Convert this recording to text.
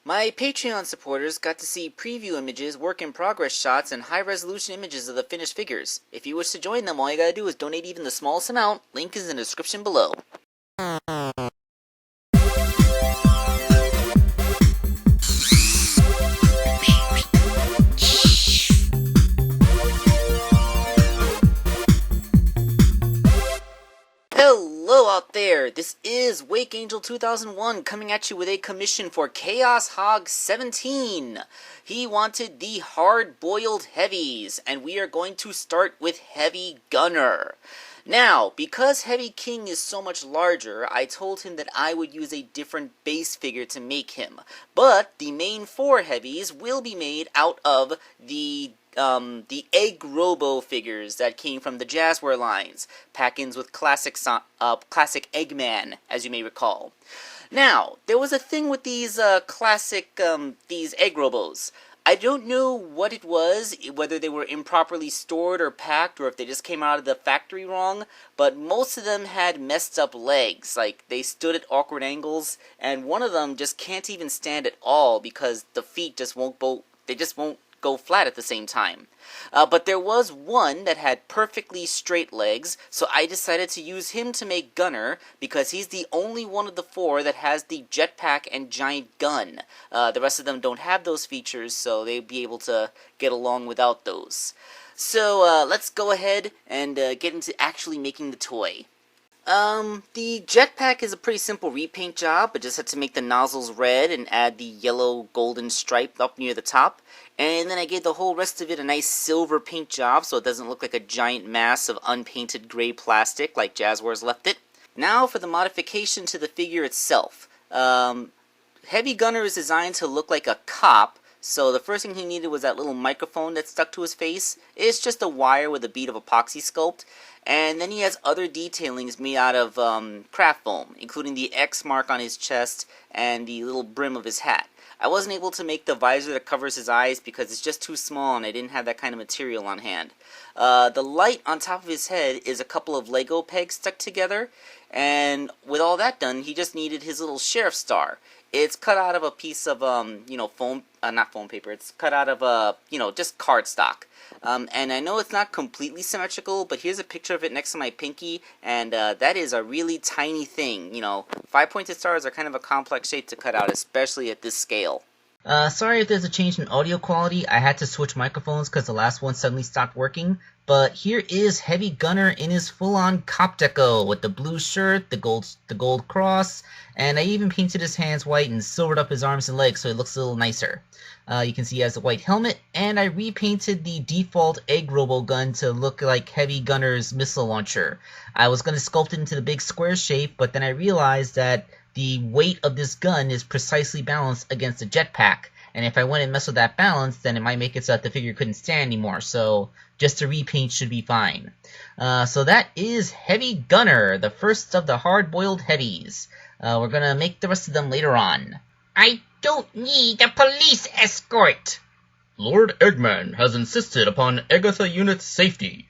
My Patreon supporters got to see preview images, work-in-progress shots, and high-resolution images of the finished figures. If you wish to join them, all you gotta do is donate even the smallest amount. Link is in the description below. Hello out there, this is Wake Angel 2001 coming at you with a commission for Chaoshog17. He wanted the hard-boiled heavies, and we are going to start with Heavy Gunner. Now, because Heavy King is so much larger, I told him that I would use a different base figure to make him. But the main four heavies will be made out of the Egg Robo figures that came from the Jazzware lines, pack-ins with classic Eggman, as you may recall. Now, there was a thing with these these Egg Robos. I don't know what it was, whether they were improperly stored or packed, or if they just came out of the factory wrong, but most of them had messed up legs, like they stood at awkward angles, and one of them just can't even stand at all because the feet just won't go flat at the same time. But there was one that had perfectly straight legs, so I decided to use him to make Gunner, because he's the only one of the four that has the jetpack and giant gun. The rest of them don't have those features, so they'd be able to get along without those. So let's go ahead and get into actually making the toy. The jetpack is a pretty simple repaint job. I just had to make the nozzles red and add the yellow golden stripe up near the top. And then I gave the whole rest of it a nice silver paint job so it doesn't look like a giant mass of unpainted gray plastic like Jazzware's left it. Now for the modification to the figure itself. Heavy Gunner is designed to look like a cop, so the first thing he needed was that little microphone that stuck to his face. It's just a wire with a bead of epoxy sculpt. And then he has other detailings made out of craft foam, including the X mark on his chest and the little brim of his hat. I wasn't able to make the visor that covers his eyes because it's just too small and I didn't have that kind of material on hand. The light on top of his head is a couple of Lego pegs stuck together, and with all that done, he just needed his little sheriff star. It's cut out of a piece of, foam, not foam paper, it's cut out of, just cardstock. And I know it's not completely symmetrical, but here's a picture of it next to my pinky, and that is a really tiny thing. 5-pointed stars are kind of a complex shape to cut out, especially at this scale. Sorry if there's a change in audio quality. I had to switch microphones because the last one suddenly stopped working. But here is Heavy Gunner in his full-on cop deco with the blue shirt, the gold cross, and I even painted his hands white and silvered up his arms and legs so it looks a little nicer. You can see he has a white helmet, and I repainted the default Egg Robo gun to look like Heavy Gunner's missile launcher. I was going to sculpt it into the big square shape, but then I realized that the weight of this gun is precisely balanced against the jetpack, and if I went and mess with that balance, then it might make it so that the figure couldn't stand anymore, so just a repaint should be fine. So that is Heavy Gunner, the first of the hard-boiled heavies. We're gonna make the rest of them later on. I don't need a police escort! Lord Eggman has insisted upon Agatha Unit's safety.